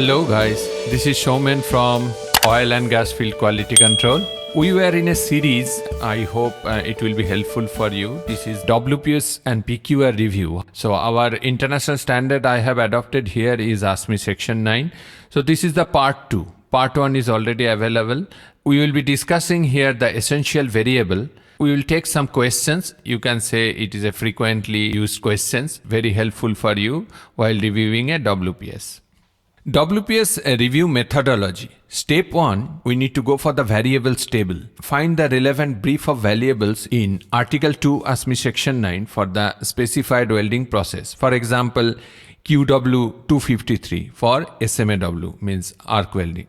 Hello guys, this is Showman from Oil and Gas Field Quality Control. We were in a series, I hope it will be helpful for you. This is WPS and PQR review. So our international standard I have adopted here is Asme section 9. So this is the part 2. Part 1 is already available. We will be discussing here the essential variable. We will take some questions. You can say it is a frequently used questions, very helpful for you while reviewing a WPS. WPS review methodology. Step 1, we need to go for the variables table. Find the relevant brief of variables in Article 2 ASME section 9 for the specified welding process. For example, QW253 for SMAW means arc welding.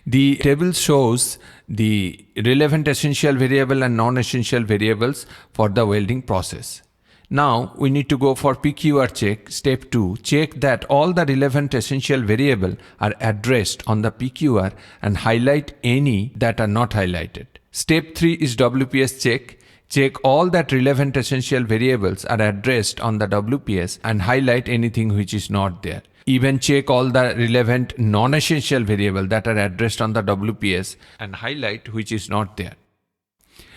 The table shows the relevant essential variable and non-essential variables for the welding process. Now we need to go for PQR check. Step 2, check that all the relevant essential variables are addressed on the PQR and highlight any that are not highlighted. Step 3 is WPS check. Check all that relevant essential variables are addressed on the WPS and highlight anything which is not there. Even check all the relevant non-essential variables that are addressed on the WPS and highlight which is not there.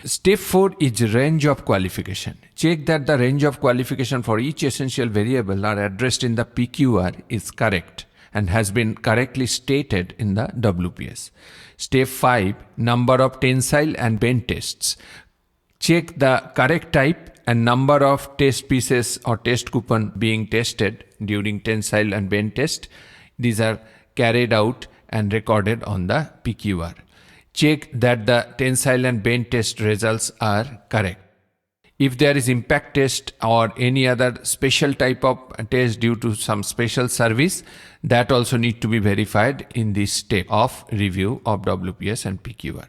Step 4 is range of qualification. Check that the range of qualification for each essential variable are addressed in the PQR is correct and has been correctly stated in the WPS. Step 5, number of tensile and bend tests. Check the correct type and number of test pieces or test coupon being tested during tensile and bend test. These are carried out and recorded on the PQR. Check that the tensile and bend test results are correct. If there is impact test or any other special type of test due to some special service, that also need to be verified in this step of review of WPS and PQR.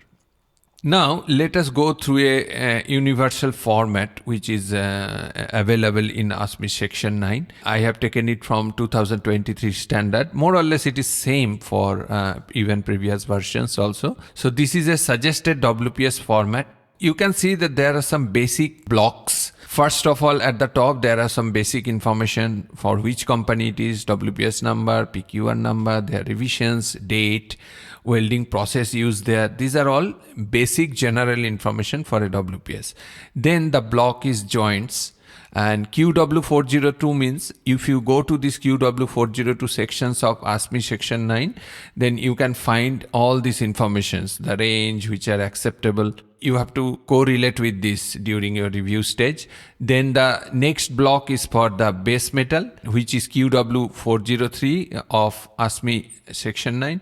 Now let us go through a universal format which is available in ASME section 9. I have taken it from 2023 standard. More or less it is same for even previous versions also. So this is a suggested WPS format. You can see that there are some basic blocks. First of all, at the top there are some basic information for which company it is, WPS number, PQR number, their revisions, date, welding process used there. These are all basic general information for a WPS. Then the block is joints, and QW402 means if you go to this QW402 sections of ASME section 9, then you can find all these informations, the range which are acceptable. You have to correlate with this during your review stage. Then the next block is for the base metal, which is QW403 of ASME section 9.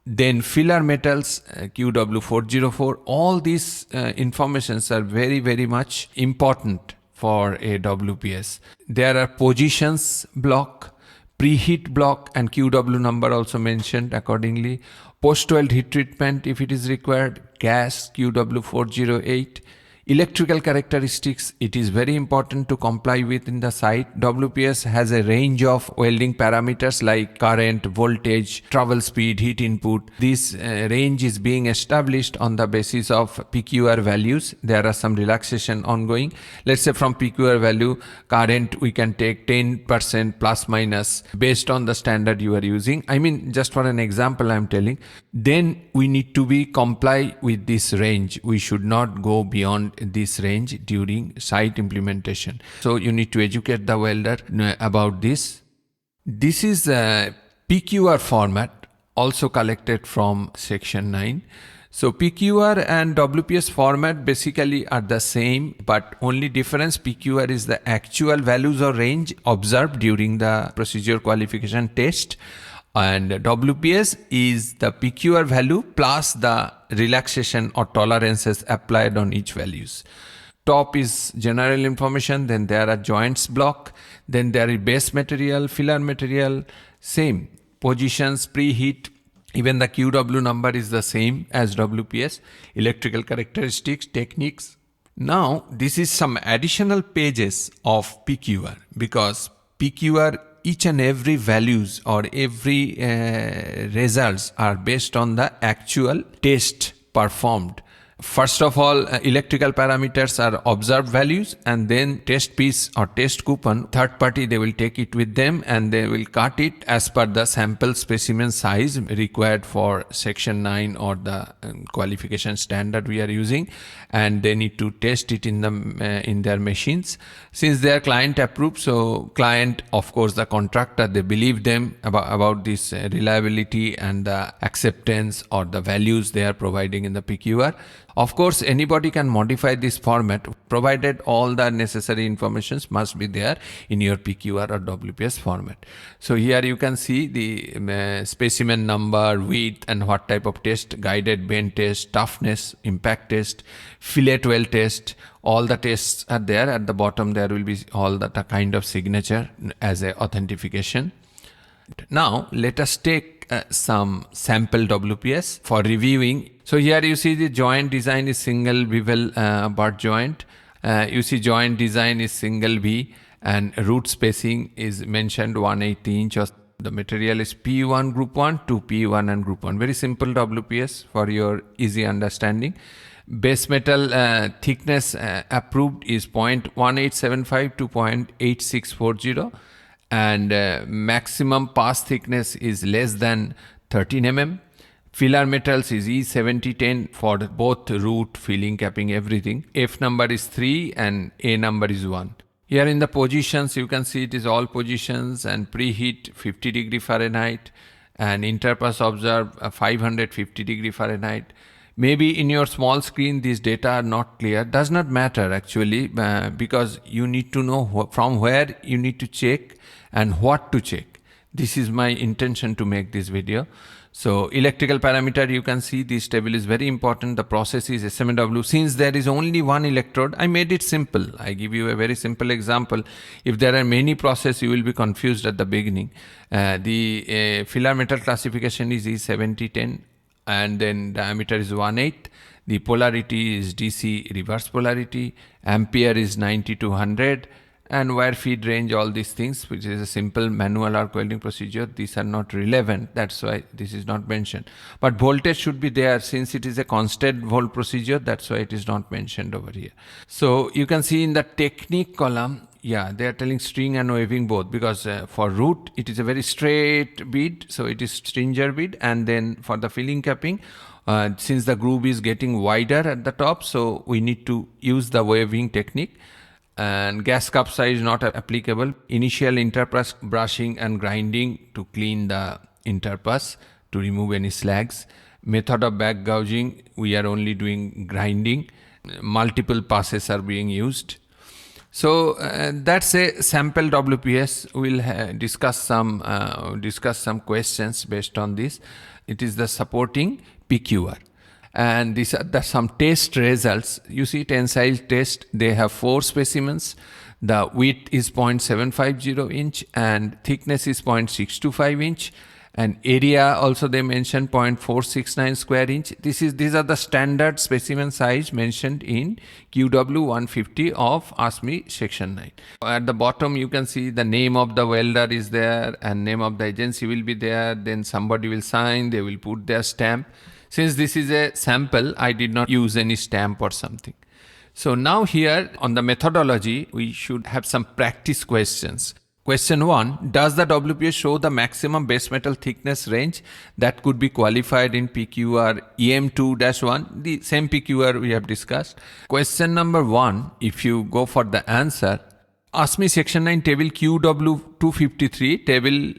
Then filler metals, QW404. All these informations are very much important for a WPS. There are positions block, preheat block, and QW number also mentioned accordingly. Post-weld heat treatment if it is required, gas QW408. Electrical characteristics, it is very important to comply with in the site. WPS has a range of welding parameters like current, voltage, travel speed, heat input. This range is being established on the basis of PQR values. There are some relaxation ongoing. Let's say from PQR value, current we can take 10% plus minus based on the standard you are using. I mean, just for an example I am telling. Then we need to be comply with this range. We should not go beyond this range during site implementation. So you need to educate the welder about this. This is a PQR format also collected from section 9. So PQR and WPS format basically are the same, but only difference PQR is the actual values or range observed during the procedure qualification test, and WPS is the PQR value plus the relaxation or tolerances applied on each values. Top is general information, then there are joints block, then there is base material, filler material, same positions, preheat, even the QW number is the same as WPS, electrical characteristics, techniques. Now this is some additional pages of PQR, because PQR each and every values or every results are based on the actual test performed First of all, electrical parameters are observed values, and then test piece or test coupon, third party, they will take it with them and they will cut it as per the sample specimen size required for section 9 or the qualification standard we are using, and they need to test it in their machines. Since they are client approved, so client, of course the contractor, they believe them about this reliability and the acceptance or the values they are providing in the PQR. Of course, anybody can modify this format provided all the necessary informations must be there in your PQR or WPS format. So here you can see the specimen number, width, and what type of test: guided bend test, toughness, impact test, fillet well test. All the tests are there. At the bottom there will be all the kind of signature as a authentication. Now let us take some sample WPS for reviewing. So here you see the joint design is single bevel butt joint. You see joint design is single V, and root spacing is mentioned 180 inches. The material is P1 group 1 to P1 and group 1. Very simple WPS for your easy understanding. Base metal thickness approved is 0.1875 to 0.8640. And maximum pass thickness is less than 13 mm. Filler metals is E7010 for both root, filling, capping, everything. F number is 3 and A number is 1. Here in the positions you can see it is all positions, and preheat 50 degree Fahrenheit and interpass observe 550 degree Fahrenheit. Maybe in your small screen these data are not clear. Does not matter actually, because you need to know from where you need to check and what to check. This is my intention to make this video. So electrical parameter, you can see this table is very important. The process is SMW. Since there is only one electrode, I made it simple. I give you a very simple example. If there are many processes, you will be confused at the beginning. The filler metal classification is E7010, and then diameter is 1/8. The polarity is DC reverse polarity. Ampere is 90 to 100. And wire feed range, all these things, which is a simple manual arc welding procedure. These are not relevant. That's why this is not mentioned. But voltage should be there since it is a constant volt procedure. That's why it is not mentioned over here. So you can see in the technique column, yeah, they are telling string and waving both, because for root, it is a very straight bead. So it is stringer bead. And then for the filling capping, since the groove is getting wider at the top, so we need to use the waving technique. And gas cup size not applicable. Initial interpass brushing and grinding to clean the interpass to remove any slags. Method of back gouging, we are only doing grinding. Multiple passes are being used. So that's a sample WPS. We'll discuss some questions based on this. It is the supporting PQR. And these are some test results. You see tensile test, they have 4 specimens. The width is 0.750 inch and thickness is 0.625 inch. And area also they mentioned 0.469 square inch. These are the standard specimen size mentioned in QW 150 of Asme section 9. At the bottom you can see the name of the welder is there and name of the agency will be there. Then somebody will sign, they will put their stamp. Since this is a sample, I did not use any stamp or something. So now here on the methodology, we should have some practice questions. Question 1, does the WPS show the maximum base metal thickness range that could be qualified in PQR EM2-1, the same PQR we have discussed? Question number 1, if you go for the answer, Asme section 9 table QW253, table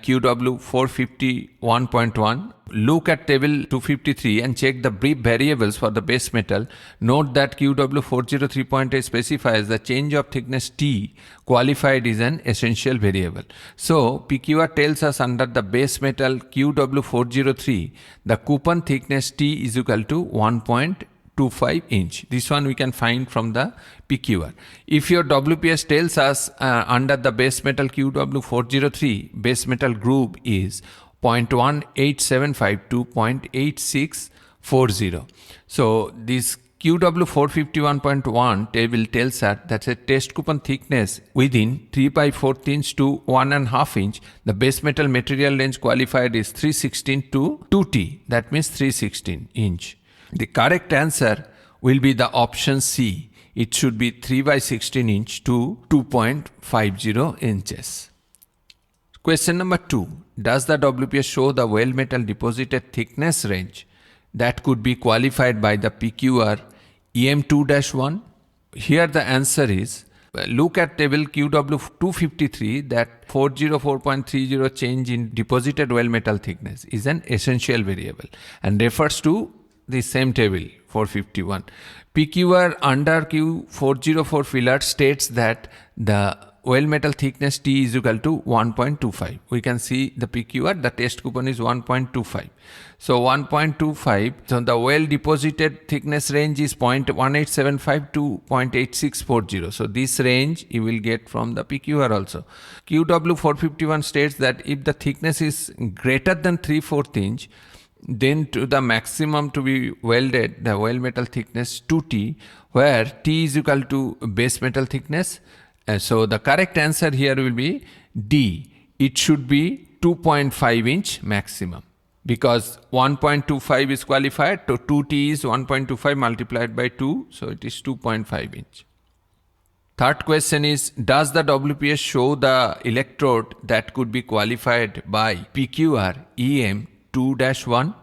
QW 451.1. Look at table 253 and check the brief variables for the base metal. Note that QW 403.8 specifies the change of thickness T qualified is an essential variable. So PQR tells us under the base metal QW 403, the coupon thickness T is equal to 1.25 inch. This one we can find from the PQR. If your WPS tells us under the base metal QW 403, base metal groove is 0.1875 to 0.8640. So this QW 451.1 table tells us that's a test coupon thickness within 3/4 inch to 1.5 inch. The base metal material range qualified is 316 to 2T. That means 316 inch. The correct answer will be the option C. It should be 3 by 16 inch to 2.50 inches. Question number 2. Does the WPS show the weld metal deposited thickness range that could be qualified by the PQR EM2-1? Here the answer is, look at table QW253, that 404.30 change in deposited weld metal thickness is an essential variable and refers to the same table 451. PQR under Q404 filler states that the weld metal thickness T is equal to 1.25. We can see the PQR, the test coupon is 1.25. So 1.25, so the weld deposited thickness range is 0.1875 to 0.8640. So this range you will get from the PQR also. QW451 states that if the thickness is greater than 3/4 inch, then to the maximum to be welded, the weld metal thickness 2T, where T is equal to base metal thickness. So the correct answer here will be D. It should be 2.5 inch maximum, because 1.25 is qualified, so 2T is 1.25 multiplied by 2, so it is 2.5 inch. Third question is, does the WPS show the electrode that could be qualified by PQR EM2-1?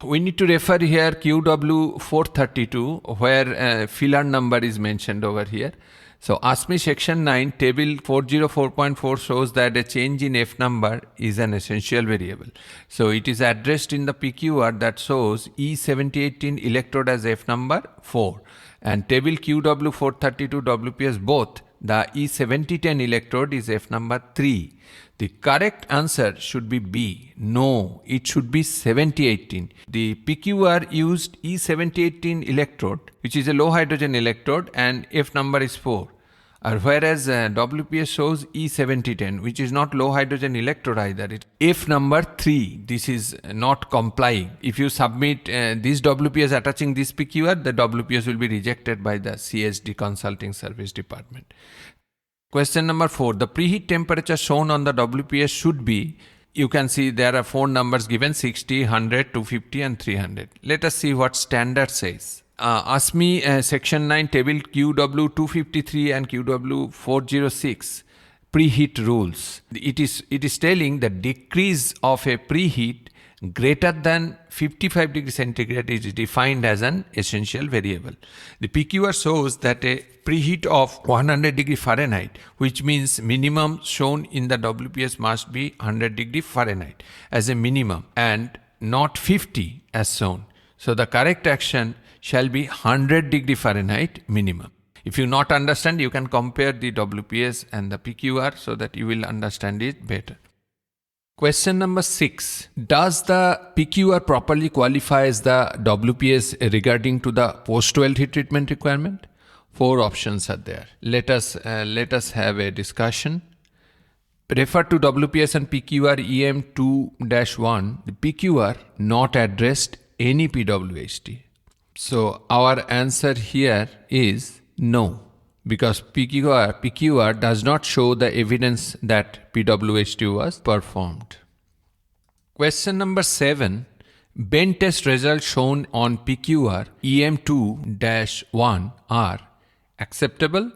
We need to refer here QW432, where filler number is mentioned over here. So Asme section 9 table 404.4 shows that a change in F number is an essential variable. So it is addressed in the PQR that shows E7018 electrode as F number 4, and table QW432 WPS both the E7010 electrode is F number 3. The correct answer should be B. No, it should be 7018. The PQR used E7018 electrode, which is a low hydrogen electrode, and F number is 4. Whereas WPS shows E7010, which is not low hydrogen electrode either. It's F number 3. This is not complying. If you submit this WPS attaching this PQR, the WPS will be rejected by the CSD Consulting Service Department. Question number 4. The preheat temperature shown on the WPS should be, you can see there are 4 numbers given, 60, 100, 250 and 300. Let us see what standard says. Asme section 9 table QW253 and QW406 preheat rules. It is telling the decrease of a preheat greater than 55 degrees centigrade is defined as an essential variable. The PQR shows that a preheat of 100 degree Fahrenheit, which means minimum shown in the WPS must be 100 degree Fahrenheit as a minimum and not 50 as shown. So the correct action shall be 100 degree Fahrenheit minimum. If you not understand, you can compare the WPS and the PQR so that you will understand it better. Question number 6. Does the PQR properly qualify as the WPS regarding to the post-weld heat treatment requirement? 4 options are there. Let us have a discussion. Refer to WPS and PQR EM2-1. The PQR not addressed any PWHT. So our answer here is no, because PQR does not show the evidence that PWHT was performed. Question number 7. Bend test results shown on PQR EM2-1 are acceptable,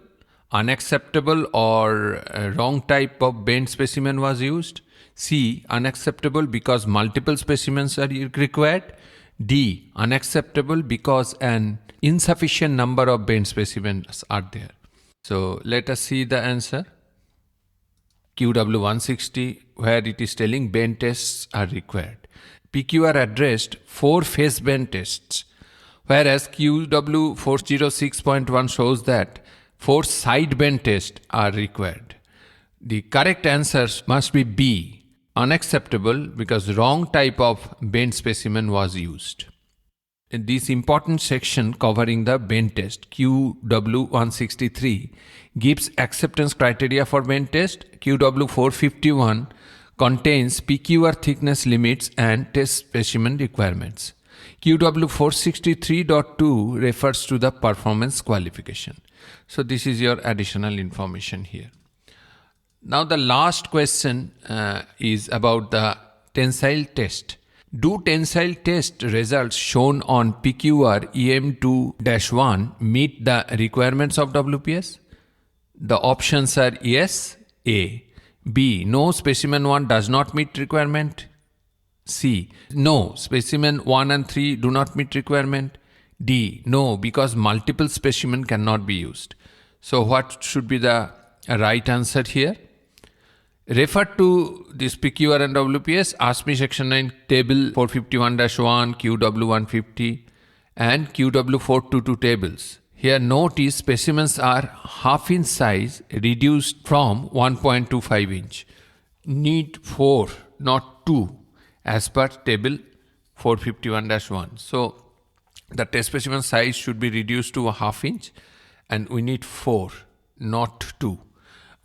unacceptable, or wrong type of bent specimen was used. C. Unacceptable because multiple specimens are required. D. Unacceptable because an insufficient number of bent specimens are there. So let us see the answer. QW160, where it is telling bend tests are required. PQR addressed 4 face bend tests, whereas QW406.1 shows that 4 side bend tests are required. The correct answers must be B. Unacceptable because wrong type of bent specimen was used. In this important section covering the bend test, QW163 gives acceptance criteria for bend test. QW451 contains PQR thickness limits and test specimen requirements. QW463.2 refers to the performance qualification. So this is your additional information here. Now the last question is about the tensile test. Do tensile test results shown on PQR EM2-1 meet the requirements of WPS? The options are yes, A. B. No, specimen 1 does not meet requirement. C. No, specimen 1 and 3 do not meet requirement. D. No, because multiple specimen cannot be used. So what should be the right answer here? Refer to this PQR and WPS, Asme section 9, table 451-1, QW150 and QW422 tables. Here note is specimens are half inch size reduced from 1.25 inch. Need 4, not 2 as per table 451-1. So the test specimen size should be reduced to a half inch and we need 4, not 2.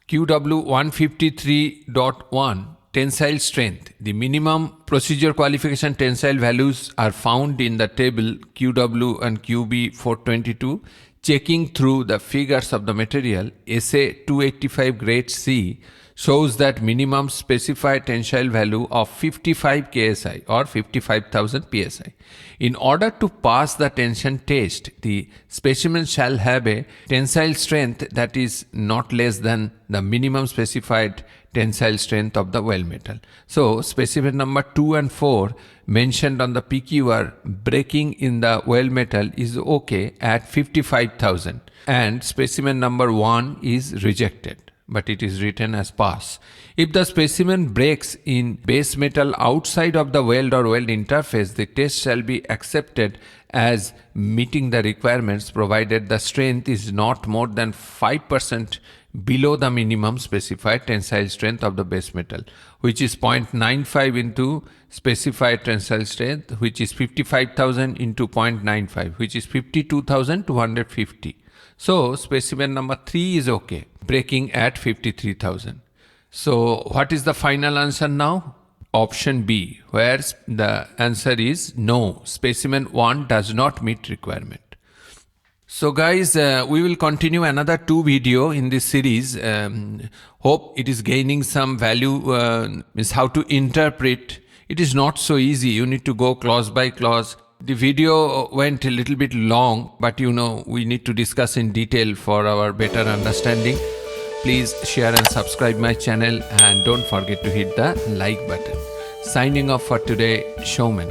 QW153.1 tensile strength. The minimum procedure qualification tensile values are found in the table QW and QB422. Checking through the figures of the material, SA 285 grade C shows that minimum specified tensile value of 55 KSI or 55,000 PSI. In order to pass the tension test, the specimen shall have a tensile strength that is not less than the minimum specified tensile strength of the weld metal. So, specimen number 2 and 4 mentioned on the PQR breaking in the weld metal is okay at 55,000 and specimen number 1 is rejected, but it is written as pass. If the specimen breaks in base metal outside of the weld or weld interface, the test shall be accepted as meeting the requirements provided the strength is not more than 5% below the minimum specified tensile strength of the base metal, which is 0.95 into specified tensile strength, which is 55,000 into 0.95, which is 52,250. So specimen number 3 is okay, breaking at 53,000. So what is the final answer now? Option B, where the answer is no, specimen 1 does not meet requirement. So guys, we will continue another 2 video in this series. Hope it is gaining some value, means how to interpret. It is not so easy. You need to go clause by clause. The video went a little bit long, but we need to discuss in detail for our better understanding. Please share and subscribe my channel and don't forget to hit the like button. Signing off for today, Showman.